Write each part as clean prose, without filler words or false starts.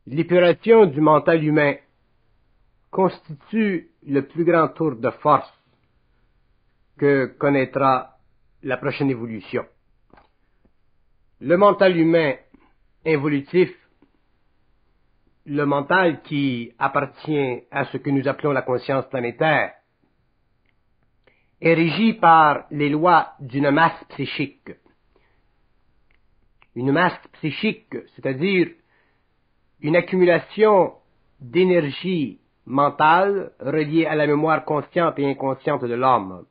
L'épuration du mental humain constitue le plus grand tour de force que connaîtra la prochaine évolution. Le mental humain involutif, le mental qui appartient à ce que nous appelons la conscience planétaire, est régi par les lois d'une masse psychique. Une masse psychique, c'est-à-dire une accumulation d'énergie mentale reliée à la mémoire consciente et inconsciente de l'homme.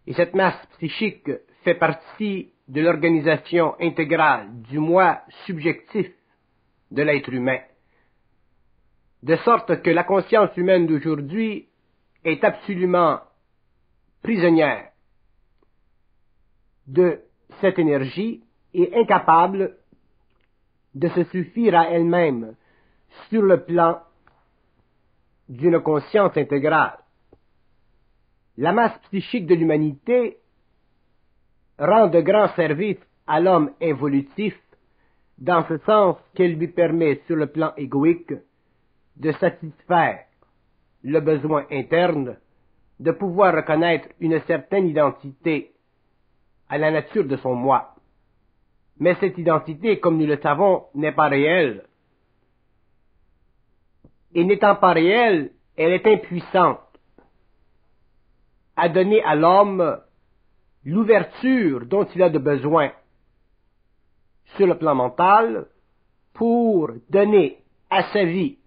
Et cette masse psychique fait partie de l'organisation intégrale du moi subjectif de l'être humain, de sorte que la conscience humaine d'aujourd'hui est absolument prisonnière de cette énergie et incapable de se suffire à elle-même sur le plan d'une conscience intégrale. La masse psychique de l'humanité rend de grands services à l'homme involutif dans ce sens qu'elle lui permet sur le plan égoïque de satisfaire le besoin interne de pouvoir reconnaître une certaine identité à la nature de son moi. Mais cette identité, comme nous le savons, n'est pas réelle. Et n'étant pas réelle, elle est impuissante à donner à l'homme l'ouverture dont il a de besoin sur le plan mental pour donner à sa vie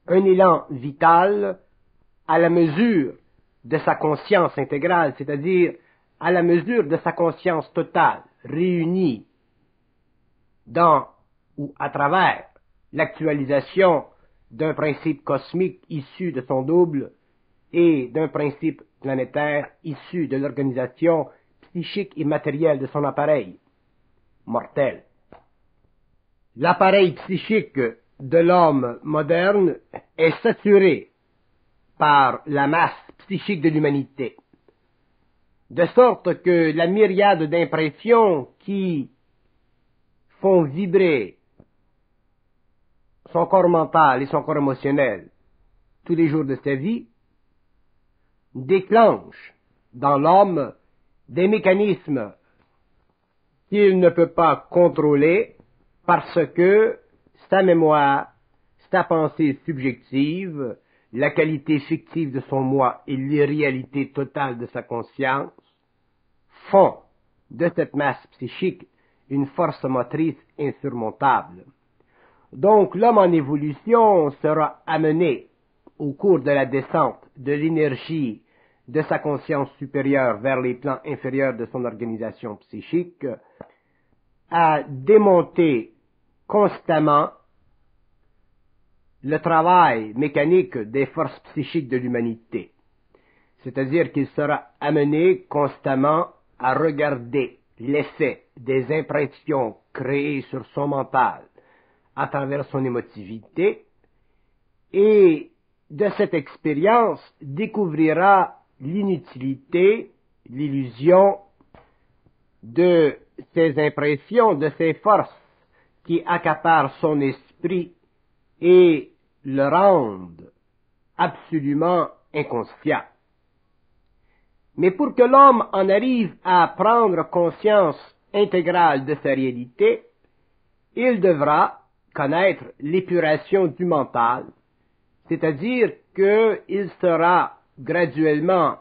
un élan vital à la mesure de sa conscience intégrale, c'est-à-dire à la mesure de sa conscience totale, réunie dans ou à travers l'actualisation d'un principe cosmique issu de son double et d'un principe planétaire issu de l'organisation psychique et matérielle de son appareil mortel. L'appareil psychique de l'homme moderne est saturé par la masse psychique de l'humanité, de sorte que la myriade d'impressions qui font vibrer son corps mental et son corps émotionnel tous les jours de sa vie déclenchent dans l'homme des mécanismes qu'il ne peut pas contrôler parce que sa mémoire, sa pensée subjective, la qualité fictive de son moi et l'irréalité totale de sa conscience font de cette masse psychique une force motrice insurmontable. Donc l'homme en évolution sera amené au cours de la descente de l'énergie de sa conscience supérieure vers les plans inférieurs de son organisation psychique à démonter constamment le travail mécanique des forces psychiques de l'humanité. C'est-à-dire qu'il sera amené constamment à regarder l'effet des impressions créées sur son mental à travers son émotivité et de cette expérience découvrira l'inutilité, l'illusion de ces impressions, de ces forces qui accaparent son esprit et le rendent absolument inconscient. Mais pour que l'homme en arrive à prendre conscience intégrale de sa réalité, il devra connaître l'épuration du mental, c'est-à-dire qu'il sera graduellement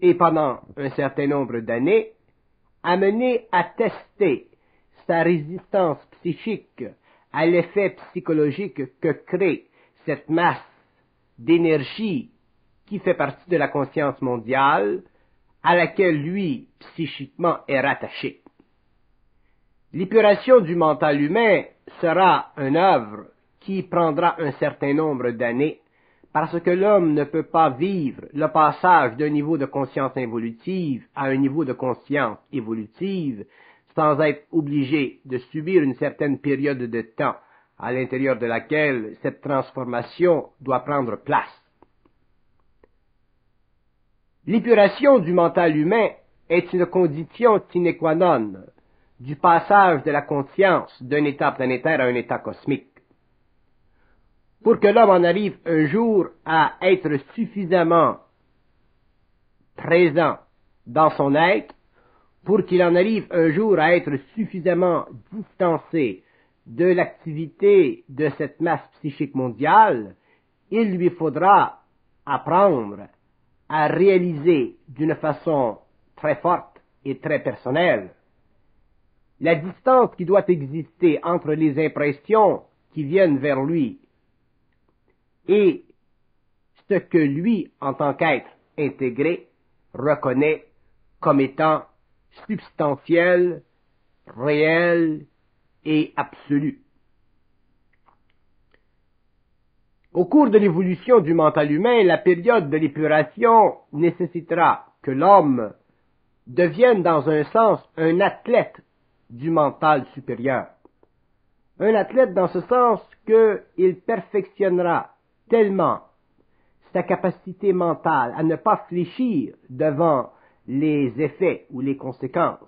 et pendant un certain nombre d'années amené à tester sa résistance psychique à l'effet psychologique que crée cette masse d'énergie qui fait partie de la conscience mondiale à laquelle lui, psychiquement, est rattaché. L'épuration du mental humain sera une œuvre qui prendra un certain nombre d'années parce que l'homme ne peut pas vivre le passage d'un niveau de conscience involutive à un niveau de conscience évolutive sans être obligé de subir une certaine période de temps à l'intérieur de laquelle cette transformation doit prendre place. L'épuration du mental humain est une condition sine qua non du passage de la conscience d'un état planétaire à un état cosmique. Pour que l'homme en arrive un jour à être suffisamment présent dans son être, pour qu'il en arrive un jour à être suffisamment distancé de l'activité de cette masse psychique mondiale, il lui faudra apprendre à réaliser d'une façon très forte et très personnelle la distance qui doit exister entre les impressions qui viennent vers lui et ce que lui, en tant qu'être intégré, reconnaît comme étant substantiel, réel et absolu. Au cours de l'évolution du mental humain, la période de l'épuration nécessitera que l'homme devienne dans un sens un athlète du mental supérieur. Un athlète dans ce sens qu'il perfectionnera tellement sa capacité mentale à ne pas fléchir devant les effets ou les conséquences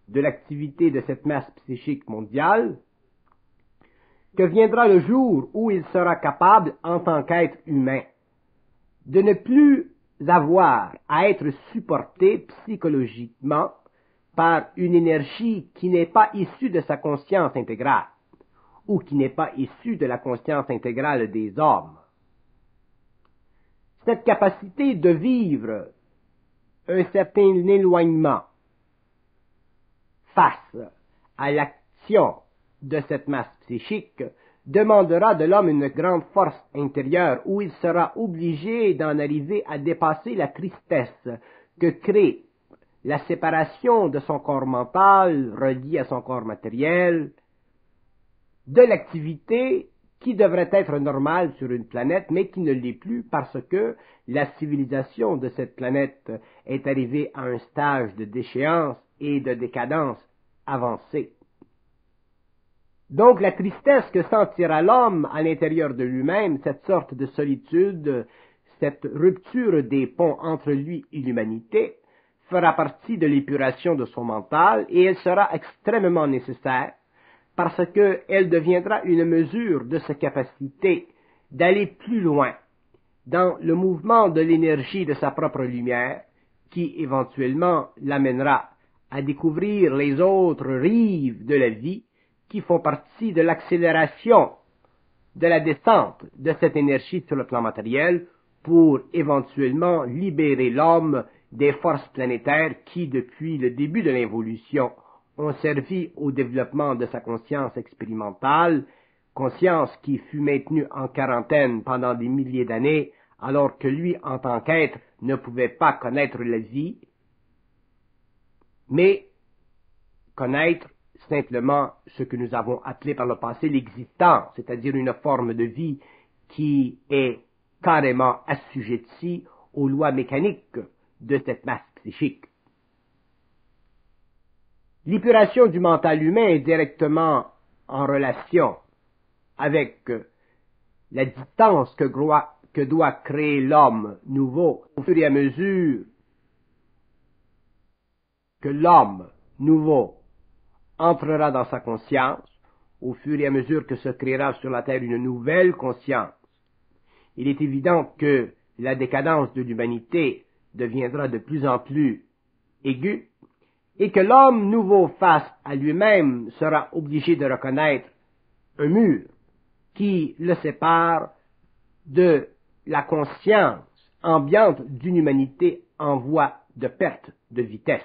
de l'activité de cette masse psychique mondiale, que viendra le jour où il sera capable, en tant qu'être humain, de ne plus avoir à être supporté psychologiquement par une énergie qui n'est pas issue de sa conscience intégrale, ou qui n'est pas issue de la conscience intégrale des hommes. Cette capacité de vivre un certain éloignement face à l'action de cette masse psychique demandera de l'homme une grande force intérieure où il sera obligé d'en arriver à dépasser la tristesse que crée la séparation de son corps mental relié à son corps matériel, de l'activité qui devrait être normale sur une planète, mais qui ne l'est plus parce que la civilisation de cette planète est arrivée à un stage de déchéance et de décadence avancée. Donc la tristesse que sentira l'homme à l'intérieur de lui-même, cette sorte de solitude, cette rupture des ponts entre lui et l'humanité, fera partie de l'épuration de son mental et elle sera extrêmement nécessaire parce qu'elle deviendra une mesure de sa capacité d'aller plus loin dans le mouvement de l'énergie de sa propre lumière qui éventuellement l'amènera à découvrir les autres rives de la vie qui font partie de l'accélération de la descente de cette énergie sur le plan matériel pour éventuellement libérer l'homme des forces planétaires qui, depuis le début de l'évolution, ont servi au développement de sa conscience expérimentale, conscience qui fut maintenue en quarantaine pendant des milliers d'années, alors que lui, en tant qu'être, ne pouvait pas connaître la vie, mais connaître simplement ce que nous avons appelé par le passé l'existence, c'est-à-dire une forme de vie qui est carrément assujettie aux lois mécaniques de cette masse psychique. L'épuration du mental humain est directement en relation avec la distance que doit créer l'homme nouveau au fur et à mesure que l'homme nouveau entrera dans sa conscience, au fur et à mesure que se créera sur la Terre une nouvelle conscience. Il est évident que la décadence de l'humanité deviendra de plus en plus aiguë, et que l'homme nouveau face à lui-même sera obligé de reconnaître un mur qui le sépare de la conscience ambiante d'une humanité en voie de perte de vitesse.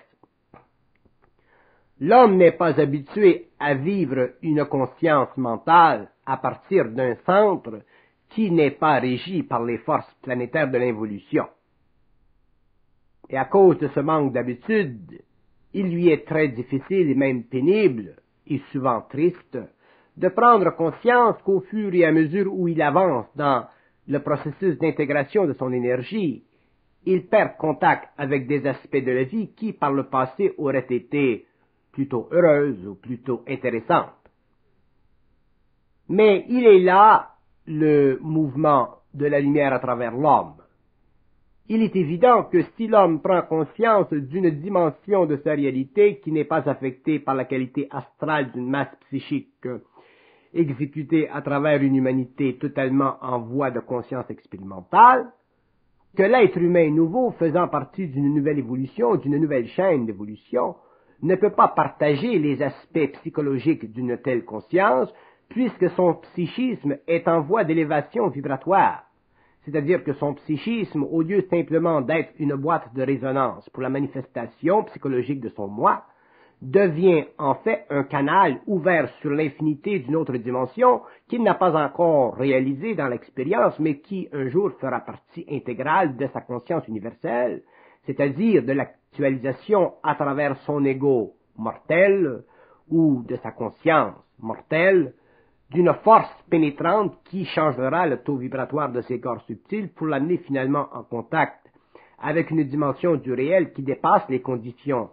L'homme n'est pas habitué à vivre une conscience mentale à partir d'un centre qui n'est pas régi par les forces planétaires de l'involution. Et à cause de ce manque d'habitude, il lui est très difficile et même pénible, et souvent triste, de prendre conscience qu'au fur et à mesure où il avance dans le processus d'intégration de son énergie, il perd contact avec des aspects de la vie qui, par le passé, auraient été plutôt heureuses ou plutôt intéressantes. Mais il est là le mouvement de la lumière à travers l'homme. Il est évident que si l'homme prend conscience d'une dimension de sa réalité qui n'est pas affectée par la qualité astrale d'une masse psychique exécutée à travers une humanité totalement en voie de conscience expérimentale, que l'être humain nouveau faisant partie d'une nouvelle évolution, d'une nouvelle chaîne d'évolution, ne peut pas partager les aspects psychologiques d'une telle conscience, puisque son psychisme est en voie d'élévation vibratoire. C'est-à-dire que son psychisme, au lieu simplement d'être une boîte de résonance pour la manifestation psychologique de son moi, devient en fait un canal ouvert sur l'infinité d'une autre dimension qu'il n'a pas encore réalisée dans l'expérience, mais qui un jour fera partie intégrale de sa conscience universelle, c'est-à-dire de l'actualisation à travers son ego mortel ou de sa conscience mortelle, d'une force pénétrante qui changera le taux vibratoire de ses corps subtils pour l'amener finalement en contact avec une dimension du réel qui dépasse les conditions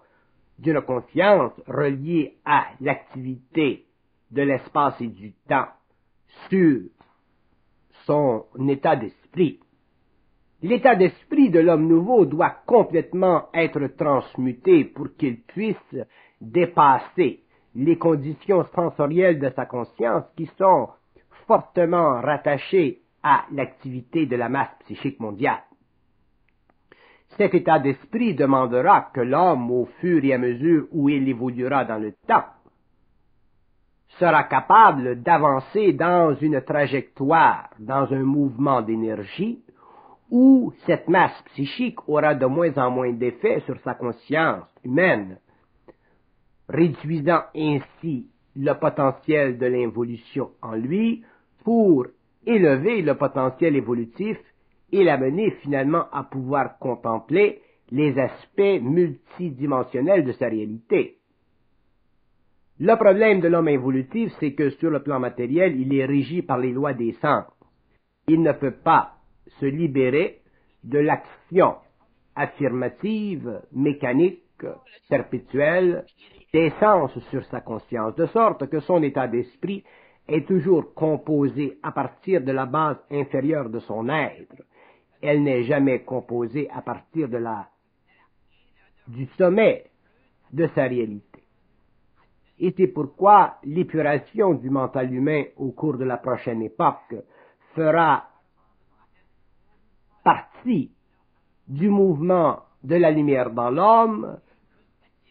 d'une conscience reliée à l'activité de l'espace et du temps sur son état d'esprit. L'état d'esprit de l'homme nouveau doit complètement être transmuté pour qu'il puisse dépasser les conditions sensorielles de sa conscience qui sont fortement rattachées à l'activité de la masse psychique mondiale. Cet état d'esprit demandera que l'homme, au fur et à mesure où il évoluera dans le temps, sera capable d'avancer dans une trajectoire, dans un mouvement d'énergie, où cette masse psychique aura de moins en moins d'effet sur sa conscience humaine, réduisant ainsi le potentiel de l'involution en lui pour élever le potentiel évolutif et l'amener finalement à pouvoir contempler les aspects multidimensionnels de sa réalité. Le problème de l'homme involutif, c'est que sur le plan matériel, il est régi par les lois des sens. Il ne peut pas se libérer de l'action affirmative, mécanique, perpétuelle, des sens sur sa conscience, de sorte que son état d'esprit est toujours composé à partir de la base inférieure de son être. Elle n'est jamais composée à partir du sommet de sa réalité. Et c'est pourquoi l'épuration du mental humain au cours de la prochaine époque fera partie du mouvement de la lumière dans l'homme,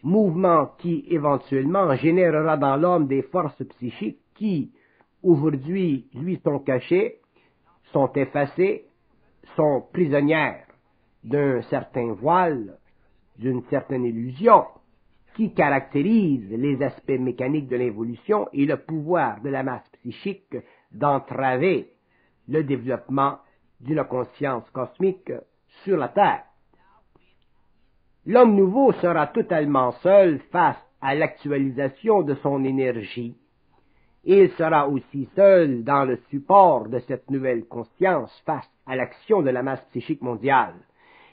mouvement qui éventuellement générera dans l'homme des forces psychiques qui, aujourd'hui, lui sont cachées, sont effacées, sont prisonnières d'un certain voile, d'une certaine illusion, qui caractérise les aspects mécaniques de l'évolution et le pouvoir de la masse psychique d'entraver le développement d'une conscience cosmique sur la Terre. L'homme nouveau sera totalement seul face à l'actualisation de son énergie. Il sera aussi seul dans le support de cette nouvelle conscience face à l'action de la masse psychique mondiale.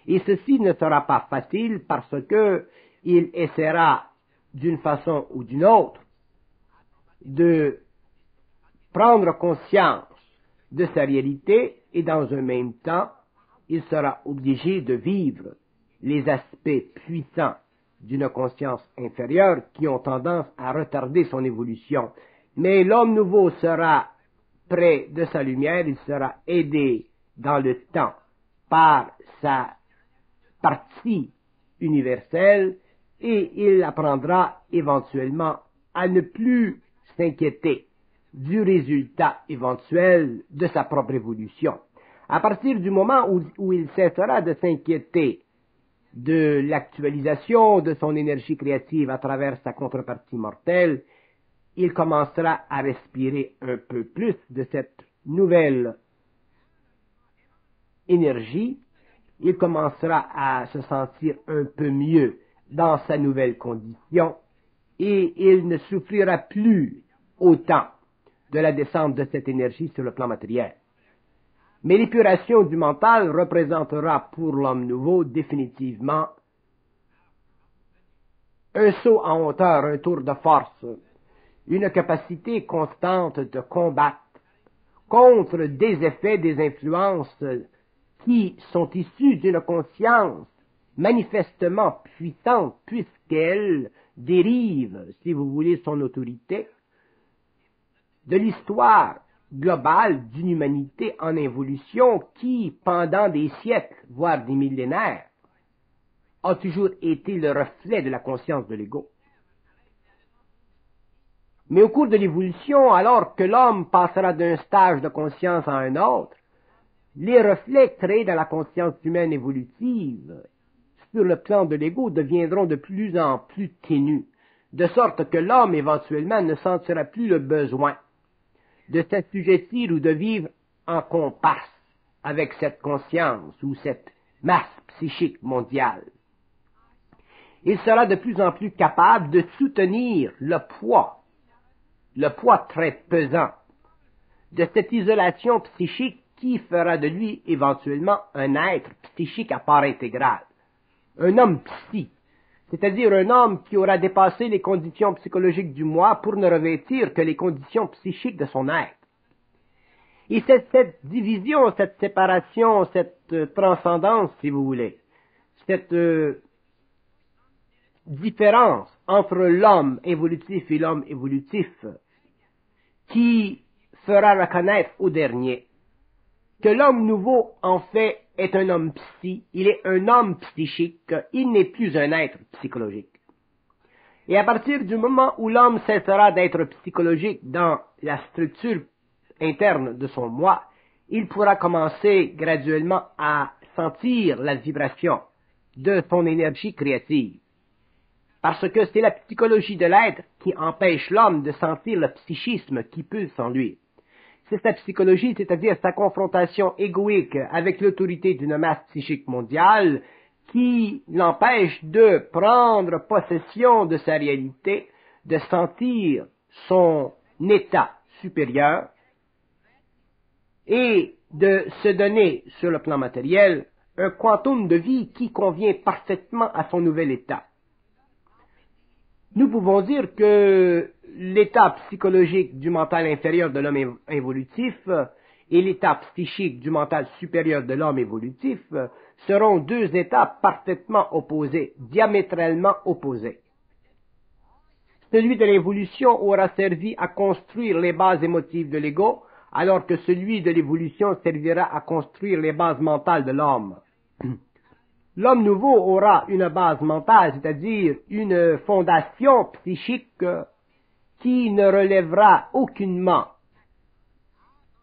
Et ceci ne sera pas facile parce que il essaiera d'une façon ou d'une autre de prendre conscience de sa réalité et dans un même temps, il sera obligé de vivre les aspects puissants d'une conscience inférieure qui ont tendance à retarder son évolution. Mais l'homme nouveau sera près de sa lumière, il sera aidé dans le temps par sa partie universelle et il apprendra éventuellement à ne plus s'inquiéter du résultat éventuel de sa propre évolution. À partir du moment où il cessera de s'inquiéter de l'actualisation de son énergie créative à travers sa contrepartie mortelle, il commencera à respirer un peu plus de cette nouvelle énergie, il commencera à se sentir un peu mieux dans sa nouvelle condition et il ne souffrira plus autant de la descente de cette énergie sur le plan matériel. Mais l'épuration du mental représentera pour l'homme nouveau définitivement un saut en hauteur, un tour de force, une capacité constante de combattre contre des effets, des influences qui sont issus d'une conscience manifestement puissante, puisqu'elle dérive, si vous voulez, son autorité de l'histoire globale d'une humanité en évolution qui, pendant des siècles, voire des millénaires, a toujours été le reflet de la conscience de l'ego. Mais au cours de l'évolution, alors que l'homme passera d'un stage de conscience à un autre, les reflets créés dans la conscience humaine évolutive sur le plan de l'ego deviendront de plus en plus ténus, de sorte que l'homme éventuellement ne sentira plus le besoin de s'assujettir ou de vivre en comparse avec cette conscience ou cette masse psychique mondiale. Il sera de plus en plus capable de soutenir le poids très pesant de cette isolation psychique qui fera de lui éventuellement un être psychique à part intégrale, un homme psy, c'est-à-dire un homme qui aura dépassé les conditions psychologiques du moi pour ne revêtir que les conditions psychiques de son être. Et c'est cette division, cette séparation, cette transcendance, si vous voulez, cette différence entre l'homme évolutif et l'homme évolutif qui fera reconnaître au dernier que l'homme nouveau, en fait, est un homme psy, il est un homme psychique, il n'est plus un être psychologique. Et à partir du moment où l'homme cessera d'être psychologique dans la structure interne de son moi, il pourra commencer graduellement à sentir la vibration de son énergie créative. Parce que c'est la psychologie de l'être qui empêche l'homme de sentir le psychisme qui pulse en lui. C'est sa psychologie, c'est-à-dire sa confrontation égoïque avec l'autorité d'une masse psychique mondiale, qui l'empêche de prendre possession de sa réalité, de sentir son état supérieur et de se donner, sur le plan matériel, un quantum de vie qui convient parfaitement à son nouvel état. Nous pouvons dire que l'état psychologique du mental inférieur de l'homme évolutif et l'état psychique du mental supérieur de l'homme évolutif seront deux états parfaitement opposés, diamétralement opposés. Celui de l'évolution aura servi à construire les bases émotives de l'ego, alors que celui de l'évolution servira à construire les bases mentales de l'homme. L'homme nouveau aura une base mentale, c'est-à-dire une fondation psychique qui ne relèvera aucunement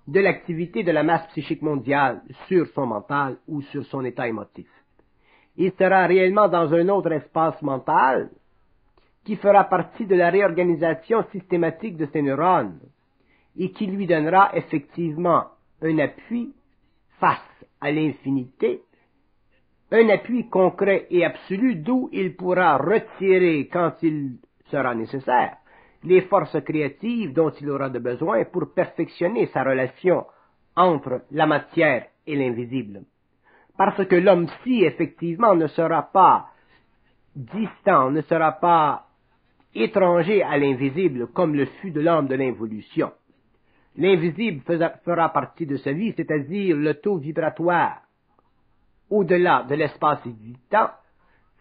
de l'activité de la masse psychique mondiale sur son mental ou sur son état émotif. Il sera réellement dans un autre espace mental qui fera partie de la réorganisation systématique de ses neurones et qui lui donnera effectivement un appui face à l'infinité, un appui concret et absolu d'où il pourra retirer, quand il sera nécessaire, les forces créatives dont il aura de besoin pour perfectionner sa relation entre la matière et l'invisible. Parce que l'homme-ci, effectivement, ne sera pas distant, ne sera pas étranger à l'invisible comme le fut de l'homme de l'involution. L'invisible fera partie de sa vie, c'est-à-dire le taux vibratoire au-delà de l'espace et du temps,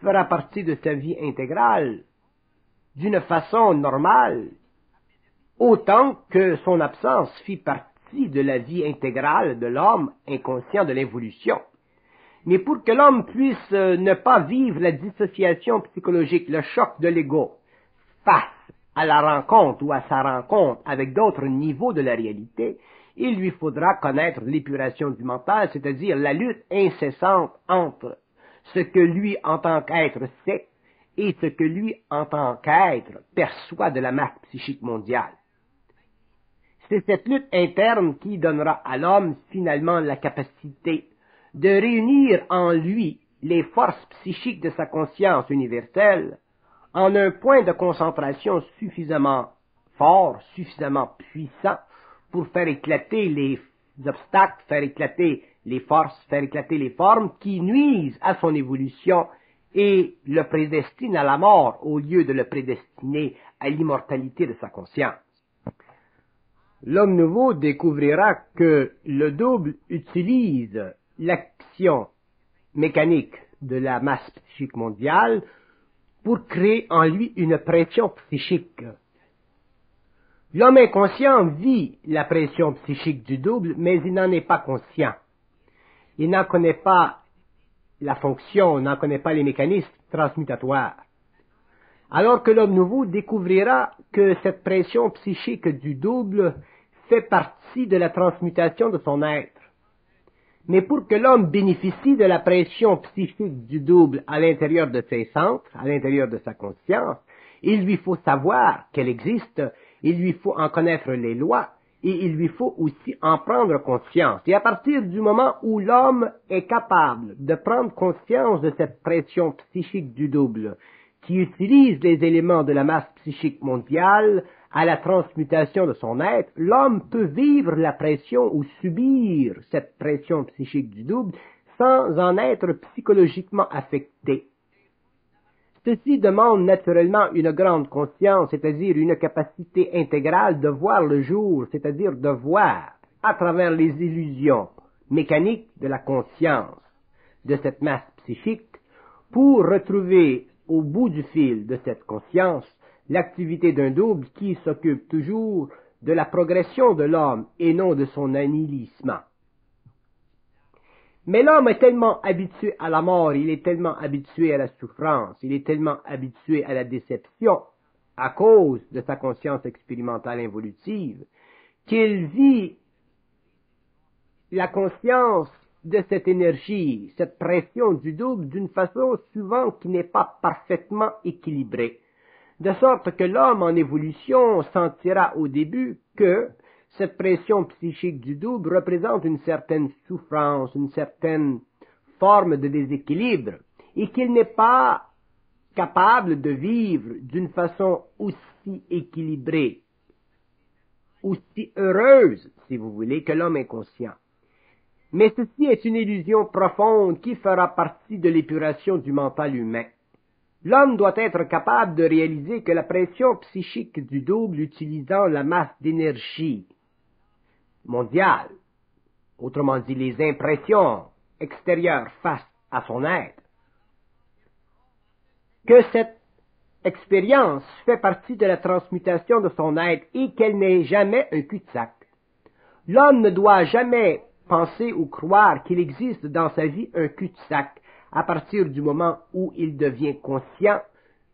fera partie de sa vie intégrale d'une façon normale, autant que son absence fit partie de la vie intégrale de l'homme inconscient de l'évolution. Mais pour que l'homme puisse ne pas vivre la dissociation psychologique, le choc de l'ego, face à la rencontre ou à sa rencontre avec d'autres niveaux de la réalité, il lui faudra connaître l'épuration du mental, c'est-à-dire la lutte incessante entre ce que lui, en tant qu'être, sait et ce que lui, en tant qu'être, perçoit de la masse psychique mondiale. C'est cette lutte interne qui donnera à l'homme, finalement, la capacité de réunir en lui les forces psychiques de sa conscience universelle en un point de concentration suffisamment fort, suffisamment puissant, pour faire éclater les obstacles, faire éclater les forces, faire éclater les formes qui nuisent à son évolution et le prédestinent à la mort au lieu de le prédestiner à l'immortalité de sa conscience. L'homme nouveau découvrira que le double utilise l'action réaction mécanique de la masse psychique mondiale pour créer en lui une pression psychique. L'homme inconscient vit la pression psychique du double, mais il n'en est pas conscient. Il n'en connaît pas la fonction, n'en connaît pas les mécanismes transmutatoires. Alors que l'homme nouveau découvrira que cette pression psychique du double fait partie de la transmutation de son être. Mais pour que l'homme bénéficie de la pression psychique du double à l'intérieur de ses centres, à l'intérieur de sa conscience, il lui faut savoir qu'elle existe, il lui faut en connaître les lois, et il lui faut aussi en prendre conscience. Et à partir du moment où l'homme est capable de prendre conscience de cette pression psychique du double, qui utilise les éléments de la masse psychique mondiale à la transmutation de son être, l'homme peut vivre la pression ou subir cette pression psychique du double sans en être psychologiquement affecté. Ceci demande naturellement une grande conscience, c'est-à-dire une capacité intégrale de voir le jour, c'est-à-dire de voir à travers les illusions mécaniques de la conscience de cette masse psychique pour retrouver au bout du fil de cette conscience l'activité d'un double qui s'occupe toujours de la progression de l'homme et non de son annihilissement. Mais l'homme est tellement habitué à la mort, il est tellement habitué à la souffrance, il est tellement habitué à la déception à cause de sa conscience expérimentale involutive, qu'il vit la conscience de cette énergie, cette pression du double d'une façon souvent qui n'est pas parfaitement équilibrée. De sorte que l'homme en évolution sentira au début que cette pression psychique du double représente une certaine souffrance, une certaine forme de déséquilibre, et qu'il n'est pas capable de vivre d'une façon aussi équilibrée, aussi heureuse, si vous voulez, que l'homme inconscient. Mais ceci est une illusion profonde qui fera partie de l'épuration du mental humain. L'homme doit être capable de réaliser que la pression psychique du double utilisant la masse d'énergie mondiale, autrement dit les impressions extérieures face à son être, que cette expérience fait partie de la transmutation de son être et qu'elle n'est jamais un cul-de-sac. L'homme ne doit jamais penser ou croire qu'il existe dans sa vie un cul-de-sac à partir du moment où il devient conscient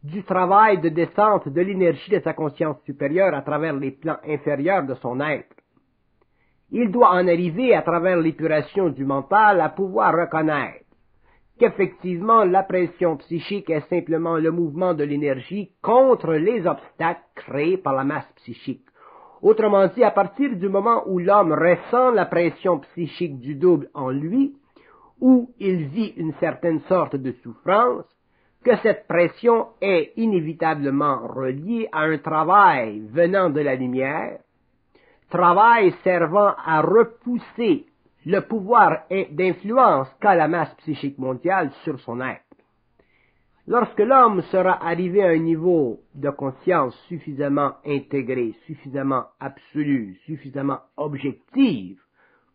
du travail de descente de l'énergie de sa conscience supérieure à travers les plans inférieurs de son être. Il doit en arriver à travers l'épuration du mental à pouvoir reconnaître qu'effectivement la pression psychique est simplement le mouvement de l'énergie contre les obstacles créés par la masse psychique. Autrement dit, à partir du moment où l'homme ressent la pression psychique du double en lui, où il vit une certaine sorte de souffrance, que cette pression est inévitablement reliée à un travail venant de la lumière, travail servant à repousser le pouvoir d'influence qu'a la masse psychique mondiale sur son être. Lorsque l'homme sera arrivé à un niveau de conscience suffisamment intégré, suffisamment absolu, suffisamment objectif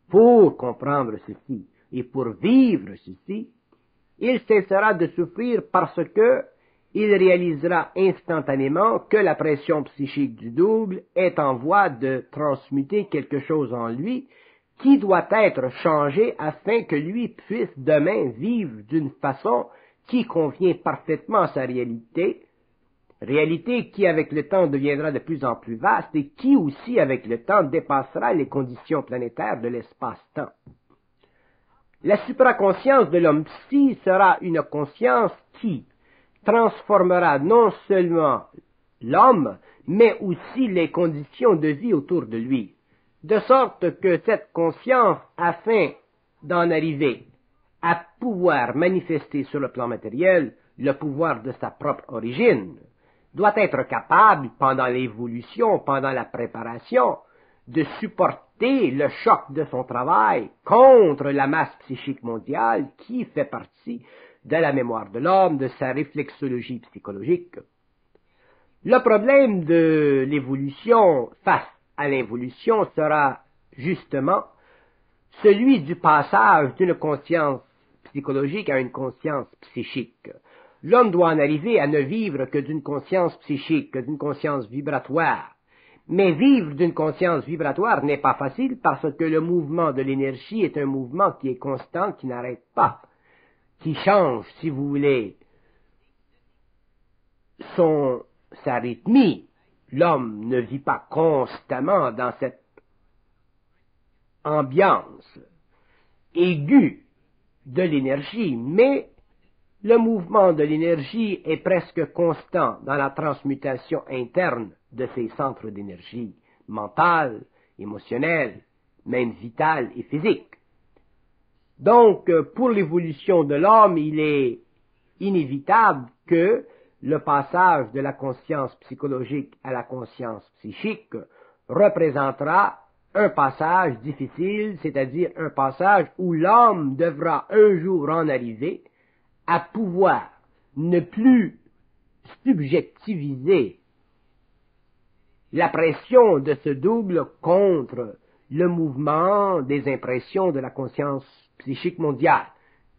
pour comprendre ceci et pour vivre ceci, il cessera de souffrir parce que il réalisera instantanément que la pression psychique du double est en voie de transmuter quelque chose en lui qui doit être changé afin que lui puisse demain vivre d'une façon qui convient parfaitement à sa réalité, réalité qui avec le temps deviendra de plus en plus vaste et qui aussi avec le temps dépassera les conditions planétaires de l'espace-temps. La supraconscience de l'homme psy sera une conscience qui transformera non seulement l'homme, mais aussi les conditions de vie autour de lui, de sorte que cette conscience, afin d'en arriver à pouvoir manifester sur le plan matériel le pouvoir de sa propre origine, doit être capable, pendant l'évolution, pendant la préparation, de supporter le choc de son travail contre la masse psychique mondiale qui fait partie de la mémoire de l'homme, de sa réflexologie psychologique. Le problème de l'évolution face à l'involution sera justement celui du passage d'une conscience psychologique à une conscience psychique. L'homme doit en arriver à ne vivre que d'une conscience psychique, que d'une conscience vibratoire. Mais vivre d'une conscience vibratoire n'est pas facile parce que le mouvement de l'énergie est un mouvement qui est constant, qui n'arrête pas, qui change, si vous voulez, sa rythmie. L'homme ne vit pas constamment dans cette ambiance aiguë de l'énergie, mais le mouvement de l'énergie est presque constant dans la transmutation interne de ces centres d'énergie, mentale, émotionnelle, même vitale et physique. Donc, pour l'évolution de l'homme, il est inévitable que le passage de la conscience psychologique à la conscience psychique représentera un passage difficile, c'est-à-dire un passage où l'homme devra un jour en arriver à pouvoir ne plus subjectiviser la pression de ce double contre le mouvement des impressions de la conscience psychique mondiale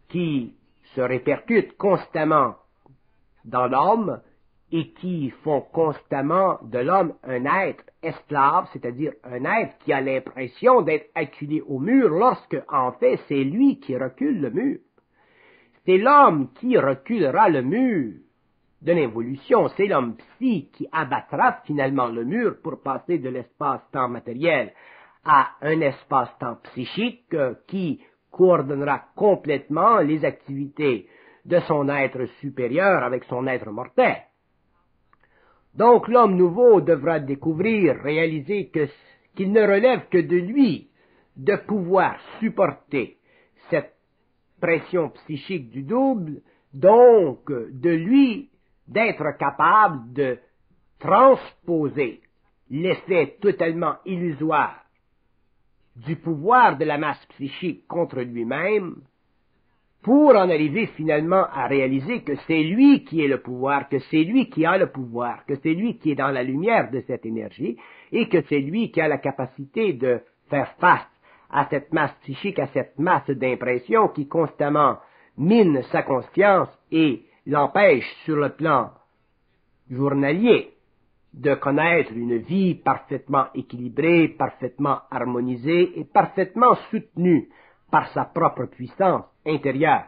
qui se répercutent constamment dans l'homme et qui font constamment de l'homme un être esclave, c'est-à-dire un être qui a l'impression d'être acculé au mur lorsque, en fait, c'est lui qui recule le mur. C'est l'homme qui reculera le mur de l'évolution, c'est l'homme psy qui abattra finalement le mur pour passer de l'espace-temps matériel à un espace-temps psychique qui coordonnera complètement les activités de son être supérieur avec son être mortel. Donc l'homme nouveau devra découvrir, réaliser qu'il ne relève que de lui de pouvoir supporter cette pression psychique du double, donc de lui d'être capable de transposer l'effet totalement illusoire du pouvoir de la masse psychique contre lui-même pour en arriver finalement à réaliser que c'est lui qui est le pouvoir, que c'est lui qui a le pouvoir, que c'est lui qui est dans la lumière de cette énergie et que c'est lui qui a la capacité de faire face à cette masse psychique, à cette masse d'impressions qui constamment mine sa conscience et l'empêche sur le plan journalier de connaître une vie parfaitement équilibrée, parfaitement harmonisée et parfaitement soutenue par sa propre puissance intérieure.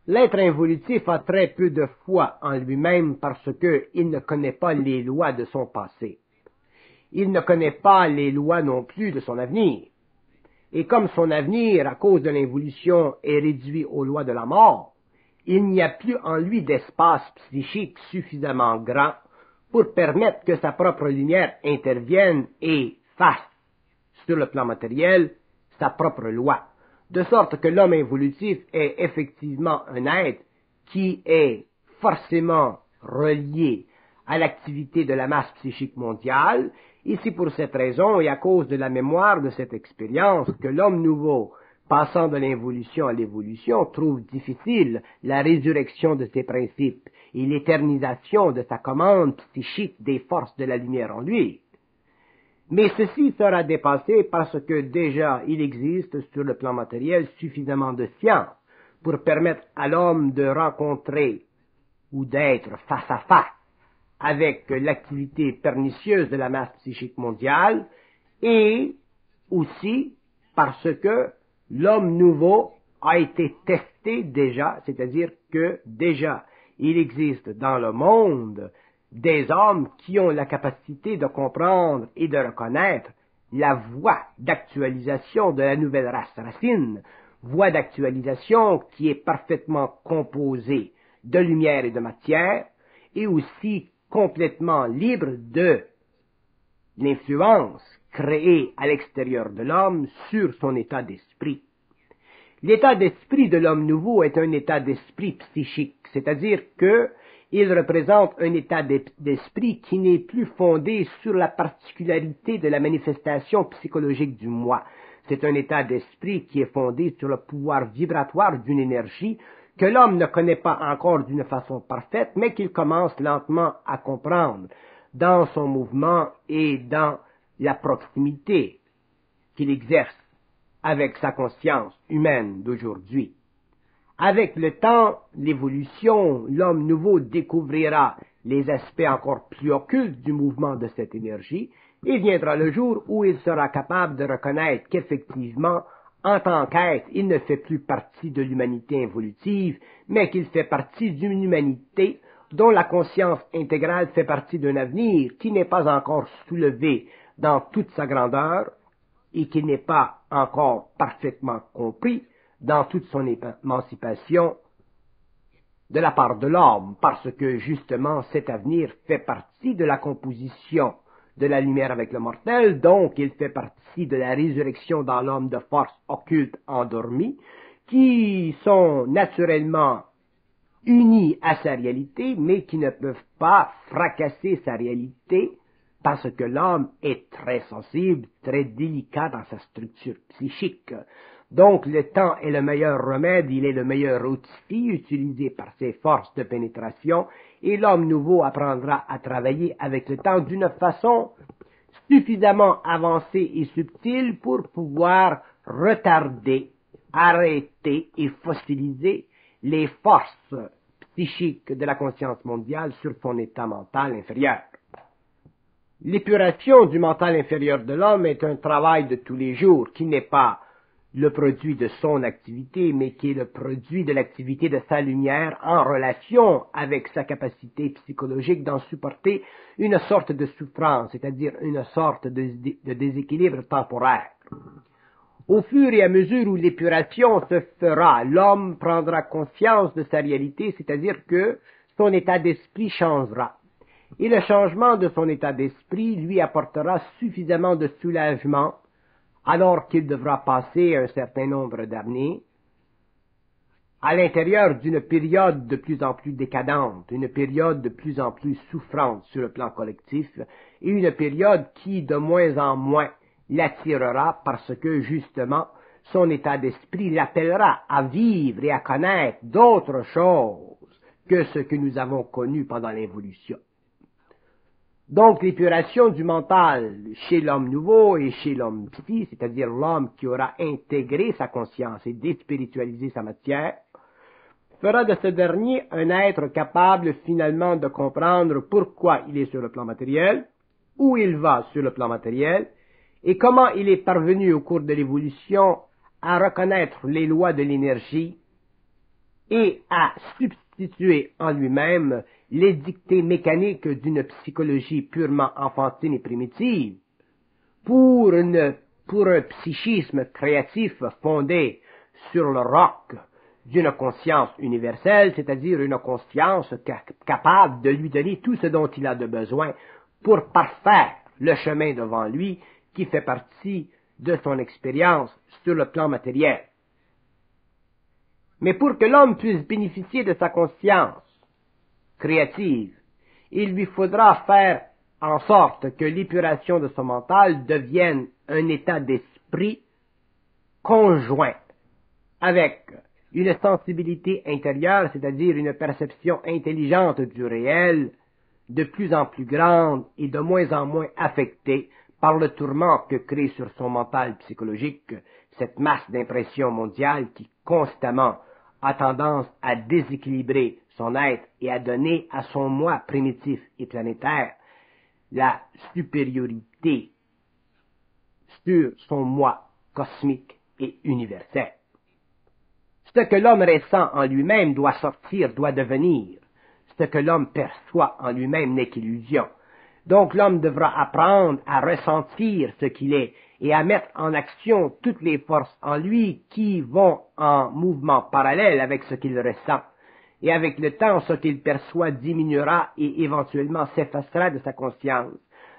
L'être involutif a très peu de foi en lui-même parce qu'il ne connaît pas les lois de son passé. Il ne connaît pas les lois non plus de son avenir. Et comme son avenir, à cause de l'involution, est réduit aux lois de la mort, il n'y a plus en lui d'espace psychique suffisamment grand pour permettre que sa propre lumière intervienne et fasse, sur le plan matériel, sa propre loi. De sorte que l'homme involutif est effectivement un être qui est forcément relié à l'activité de la masse psychique mondiale, et c'est pour cette raison et à cause de la mémoire de cette expérience que l'homme nouveau, passant de l'involution à l'évolution, trouve difficile la résurrection de ses principes et l'éternisation de sa commande psychique des forces de la lumière en lui. Mais ceci sera dépassé parce que déjà il existe sur le plan matériel suffisamment de science pour permettre à l'homme de rencontrer ou d'être face à face avec l'activité pernicieuse de la masse psychique mondiale et aussi parce que l'homme nouveau a été testé déjà, c'est-à-dire que déjà il existe dans le monde des hommes qui ont la capacité de comprendre et de reconnaître la voie d'actualisation de la nouvelle race racine, voie d'actualisation qui est parfaitement composée de lumière et de matière, et aussi complètement libre de l'influence créée à l'extérieur de l'homme sur son état d'esprit. L'état d'esprit de l'homme nouveau est un état d'esprit psychique, c'est-à-dire que il représente un état d'esprit qui n'est plus fondé sur la particularité de la manifestation psychologique du moi. C'est un état d'esprit qui est fondé sur le pouvoir vibratoire d'une énergie que l'homme ne connaît pas encore d'une façon parfaite, mais qu'il commence lentement à comprendre dans son mouvement et dans la proximité qu'il exerce avec sa conscience humaine d'aujourd'hui. Avec le temps, l'évolution, l'homme nouveau découvrira les aspects encore plus occultes du mouvement de cette énergie, et viendra le jour où il sera capable de reconnaître qu'effectivement, en tant qu'être, il ne fait plus partie de l'humanité involutive, mais qu'il fait partie d'une humanité dont la conscience intégrale fait partie d'un avenir qui n'est pas encore soulevé dans toute sa grandeur et qui n'est pas encore parfaitement compris dans toute son émancipation de la part de l'homme, parce que justement cet avenir fait partie de la composition de la lumière avec le mortel, donc il fait partie de la résurrection dans l'homme de forces occultes endormies, qui sont naturellement unies à sa réalité, mais qui ne peuvent pas fracasser sa réalité, parce que l'homme est très sensible, très délicat dans sa structure psychique. Donc le temps est le meilleur remède, il est le meilleur outil utilisé par ses forces de pénétration, et l'homme nouveau apprendra à travailler avec le temps d'une façon suffisamment avancée et subtile pour pouvoir retarder, arrêter et fossiliser les forces psychiques de la conscience mondiale sur son état mental inférieur. L'épuration du mental inférieur de l'homme est un travail de tous les jours qui n'est pas le produit de son activité, mais qui est le produit de l'activité de sa lumière en relation avec sa capacité psychologique d'en supporter une sorte de souffrance, c'est-à-dire une sorte de déséquilibre temporaire. Au fur et à mesure où l'épuration se fera, l'homme prendra conscience de sa réalité, c'est-à-dire que son état d'esprit changera. Et le changement de son état d'esprit lui apportera suffisamment de soulagement alors qu'il devra passer un certain nombre d'années à l'intérieur d'une période de plus en plus décadente, une période de plus en plus souffrante sur le plan collectif, et une période qui de moins en moins l'attirera parce que justement son état d'esprit l'appellera à vivre et à connaître d'autres choses que ce que nous avons connu pendant l'évolution. Donc l'épuration du mental chez l'homme nouveau et chez l'homme petit, c'est-à-dire l'homme qui aura intégré sa conscience et déspiritualisé sa matière, fera de ce dernier un être capable finalement de comprendre pourquoi il est sur le plan matériel, où il va sur le plan matériel, et comment il est parvenu au cours de l'évolution à reconnaître les lois de l'énergie et à substituer en lui-même les dictées mécaniques d'une psychologie purement enfantine et primitive pour un psychisme créatif fondé sur le roc d'une conscience universelle, c'est-à-dire une conscience capable de lui donner tout ce dont il a de besoin pour parfaire le chemin devant lui qui fait partie de son expérience sur le plan matériel. Mais pour que l'homme puisse bénéficier de sa conscience créative, il lui faudra faire en sorte que l'épuration de son mental devienne un état d'esprit conjoint avec une sensibilité intérieure, c'est-à-dire une perception intelligente du réel, de plus en plus grande et de moins en moins affectée par le tourment que crée sur son mental psychologique cette masse d'impressions mondiales qui constamment a tendance à déséquilibrer son être et à donner à son moi primitif et planétaire la supériorité sur son moi cosmique et universel. Ce que l'homme ressent en lui-même doit sortir, doit devenir. Ce que l'homme perçoit en lui-même n'est qu'illusion. Donc l'homme devra apprendre à ressentir ce qu'il est et à mettre en action toutes les forces en lui qui vont en mouvement parallèle avec ce qu'il ressent. Et avec le temps, ce qu'il perçoit diminuera et éventuellement s'effacera de sa conscience,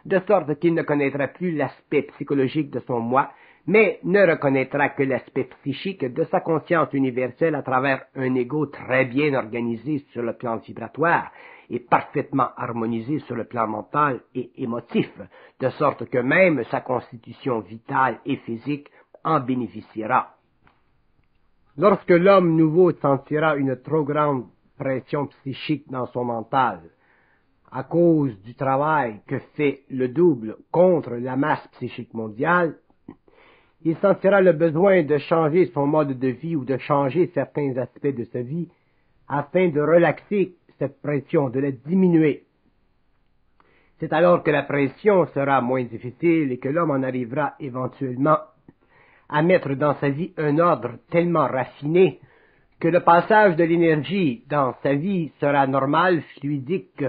de sorte qu'il ne connaîtra plus l'aspect psychologique de son moi, mais ne reconnaîtra que l'aspect psychique de sa conscience universelle à travers un ego très bien organisé sur le plan vibratoire et parfaitement harmonisé sur le plan mental et émotif, de sorte que même sa constitution vitale et physique en bénéficiera. Lorsque l'homme nouveau sentira une trop grande pression psychique dans son mental, à cause du travail que fait le double contre la masse psychique mondiale, il sentira le besoin de changer son mode de vie ou de changer certains aspects de sa vie afin de relaxer cette pression, de la diminuer. C'est alors que la pression sera moins difficile et que l'homme en arrivera éventuellement à mettre dans sa vie un ordre tellement raffiné que le passage de l'énergie dans sa vie sera normal, fluidique,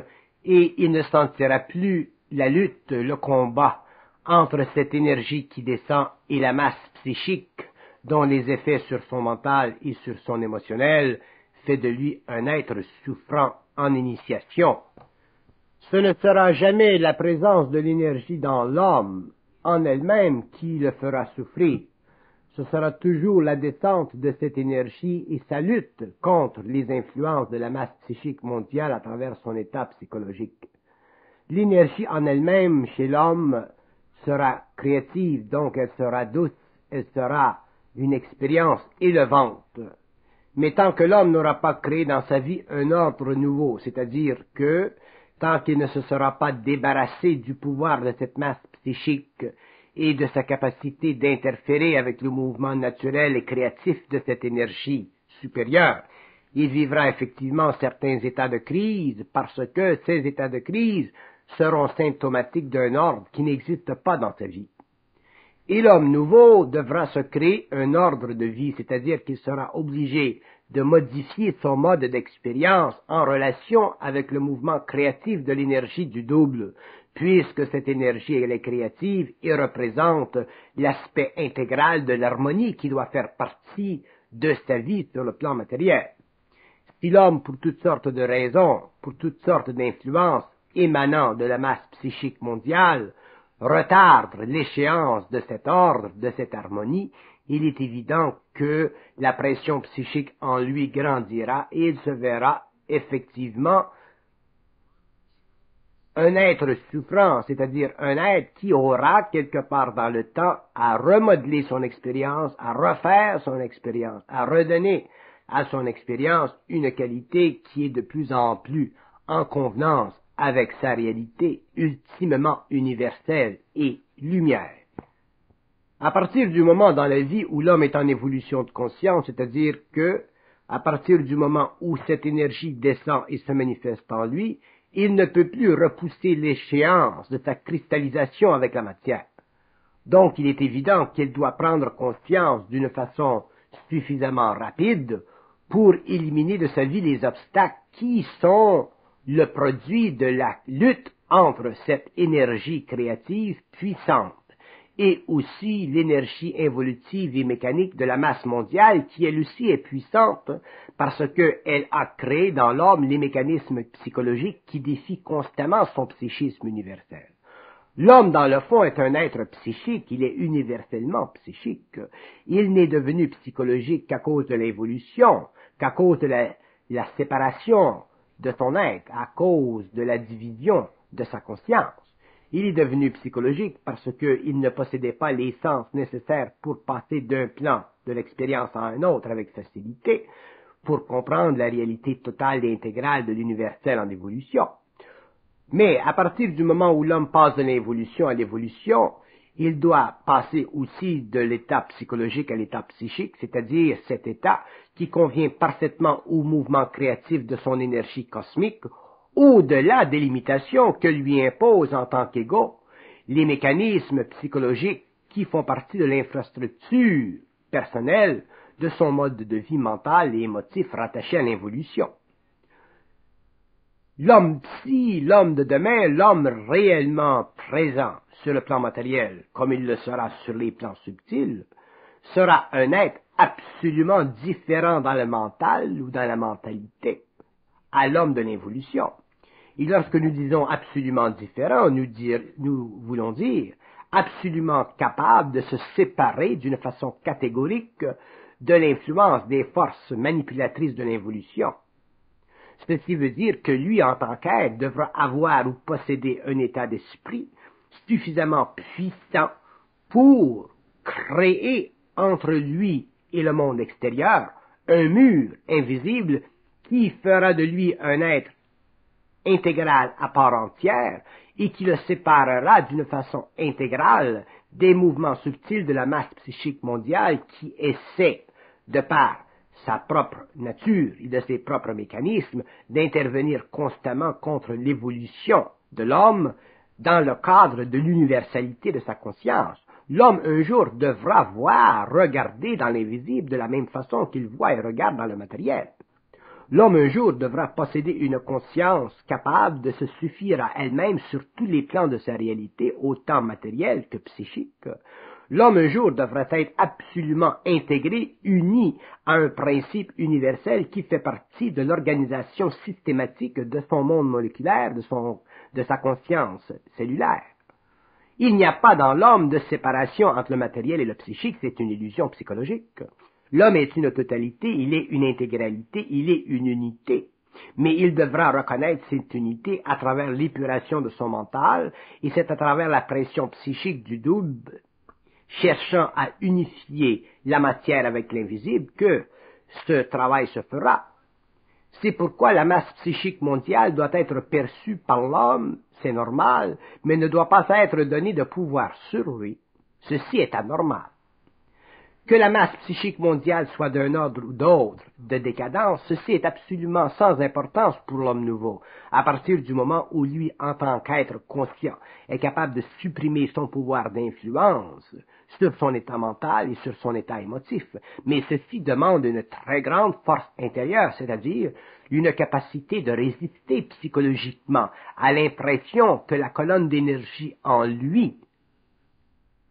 et il ne sentira plus la lutte, le combat entre cette énergie qui descend et la masse psychique dont les effets sur son mental et sur son émotionnel fait de lui un être souffrant en initiation. Ce ne sera jamais la présence de l'énergie dans l'homme en elle-même qui le fera souffrir. Ce sera toujours la descente de cette énergie et sa lutte contre les influences de la masse psychique mondiale à travers son état psychologique. L'énergie en elle-même chez l'homme sera créative, donc elle sera douce, elle sera une expérience élevante. Mais tant que l'homme n'aura pas créé dans sa vie un ordre nouveau, c'est-à-dire que tant qu'il ne se sera pas débarrassé du pouvoir de cette masse psychique et de sa capacité d'interférer avec le mouvement naturel et créatif de cette énergie supérieure, il vivra effectivement certains états de crise parce que ces états de crise seront symptomatiques d'un ordre qui n'existe pas dans sa vie. Et l'homme nouveau devra se créer un ordre de vie, c'est-à-dire qu'il sera obligé de modifier son mode d'expérience en relation avec le mouvement créatif de l'énergie du double, puisque cette énergie elle est créative et représente l'aspect intégral de l'harmonie qui doit faire partie de sa vie sur le plan matériel. Si l'homme, pour toutes sortes de raisons, pour toutes sortes d'influences émanant de la masse psychique mondiale, retarde l'échéance de cet ordre, de cette harmonie, il est évident que la pression psychique en lui grandira et il se verra effectivement un être souffrant, c'est-à-dire un être qui aura quelque part dans le temps à remodeler son expérience, à refaire son expérience, à redonner à son expérience une qualité qui est de plus en plus en convenance avec sa réalité ultimement universelle et lumière. À partir du moment dans la vie où l'homme est en évolution de conscience, c'est-à-dire que, à partir du moment où cette énergie descend et se manifeste en lui, il ne peut plus repousser l'échéance de sa cristallisation avec la matière. Donc, il est évident qu'il doit prendre conscience d'une façon suffisamment rapide pour éliminer de sa vie les obstacles qui sont le produit de la lutte entre cette énergie créative puissante et aussi l'énergie involutive et mécanique de la masse mondiale qui elle aussi est puissante parce qu'elle a créé dans l'homme les mécanismes psychologiques qui défient constamment son psychisme universel. L'homme, dans le fond, est un être psychique, il est universellement psychique. Il n'est devenu psychologique qu'à cause de l'évolution, qu'à cause de la séparation de son être, à cause de la division de sa conscience. Il est devenu psychologique parce qu'il ne possédait pas les sens nécessaires pour passer d'un plan de l'expérience à un autre avec facilité, pour comprendre la réalité totale et intégrale de l'universel en évolution. Mais à partir du moment où l'homme passe de l'involution à l'évolution, il doit passer aussi de l'état psychologique à l'état psychique, c'est-à-dire cet état qui convient parfaitement au mouvement créatif de son énergie cosmique, au-delà des limitations que lui imposent en tant qu'égaux les mécanismes psychologiques qui font partie de l'infrastructure personnelle de son mode de vie mental et émotif rattaché à l'involution. L'homme psy, l'homme de demain, l'homme réellement présent sur le plan matériel, comme il le sera sur les plans subtils, sera un être absolument différent dans le mental ou dans la mentalité à l'homme de l'évolution. Et lorsque nous disons absolument différent, nous voulons dire absolument capable de se séparer d'une façon catégorique de l'influence des forces manipulatrices de l'évolution. Ceci veut dire que lui, en tant qu'être, devra avoir ou posséder un état d'esprit suffisamment puissant pour créer entre lui et le monde extérieur un mur invisible qui fera de lui un être intégral à part entière et qui le séparera d'une façon intégrale des mouvements subtils de la masse psychique mondiale qui essaie, de par sa propre nature et de ses propres mécanismes, d'intervenir constamment contre l'évolution de l'homme dans le cadre de l'universalité de sa conscience. L'homme un jour devra voir, regarder dans l'invisible de la même façon qu'il voit et regarde dans le matériel. L'homme un jour devra posséder une conscience capable de se suffire à elle-même sur tous les plans de sa réalité, autant matérielle que psychique. L'homme un jour devra être absolument intégré, uni à un principe universel qui fait partie de l'organisation systématique de son monde moléculaire, de sa conscience cellulaire. Il n'y a pas dans l'homme de séparation entre le matériel et le psychique, c'est une illusion psychologique. L'homme est une totalité, il est une intégralité, il est une unité. Mais il devra reconnaître cette unité à travers l'épuration de son mental, et c'est à travers la pression psychique du double, cherchant à unifier la matière avec l'invisible, que ce travail se fera. C'est pourquoi la masse psychique mondiale doit être perçue par l'homme, c'est normal, mais ne doit pas être donnée de pouvoir sur lui. Ceci est anormal. Que la masse psychique mondiale soit d'un ordre ou d'autre de décadence, ceci est absolument sans importance pour l'homme nouveau, à partir du moment où lui, en tant qu'être conscient, est capable de supprimer son pouvoir d'influence sur son état mental et sur son état émotif. Mais ceci demande une très grande force intérieure, c'est-à-dire une capacité de résister psychologiquement à l'impression que la colonne d'énergie en lui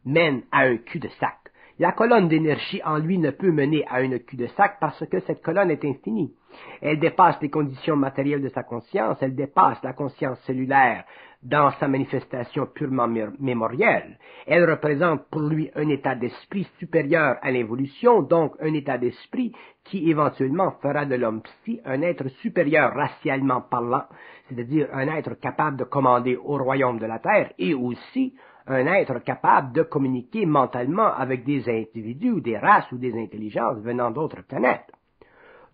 mène à un cul-de-sac. La colonne d'énergie en lui ne peut mener à une cul-de-sac parce que cette colonne est infinie. Elle dépasse les conditions matérielles de sa conscience, elle dépasse la conscience cellulaire dans sa manifestation purement mémorielle. Elle représente pour lui un état d'esprit supérieur à l'évolution, donc un état d'esprit qui éventuellement fera de l'homme psy un être supérieur racialement parlant, c'est-à-dire un être capable de commander au royaume de la terre et aussi un être capable de communiquer mentalement avec des individus ou des races ou des intelligences venant d'autres planètes.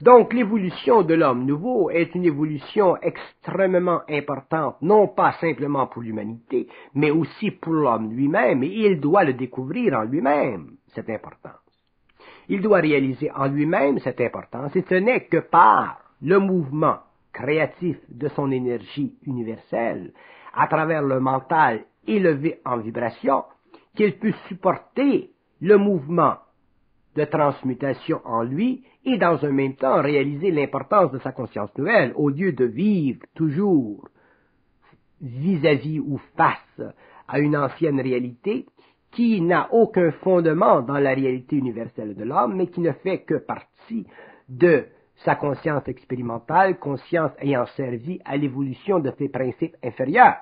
Donc l'évolution de l'homme nouveau est une évolution extrêmement importante, non pas simplement pour l'humanité, mais aussi pour l'homme lui-même, et il doit le découvrir en lui-même, cette importance. Il doit réaliser en lui-même cette importance, et ce n'est que par le mouvement créatif de son énergie universelle, à travers le mental élevé en vibration, qu'il peut supporter le mouvement de transmutation en lui et dans un même temps réaliser l'importance de sa conscience nouvelle au lieu de vivre toujours vis-à-vis ou face à une ancienne réalité qui n'a aucun fondement dans la réalité universelle de l'homme mais qui ne fait que partie de sa conscience expérimentale, conscience ayant servi à l'évolution de ses principes inférieurs.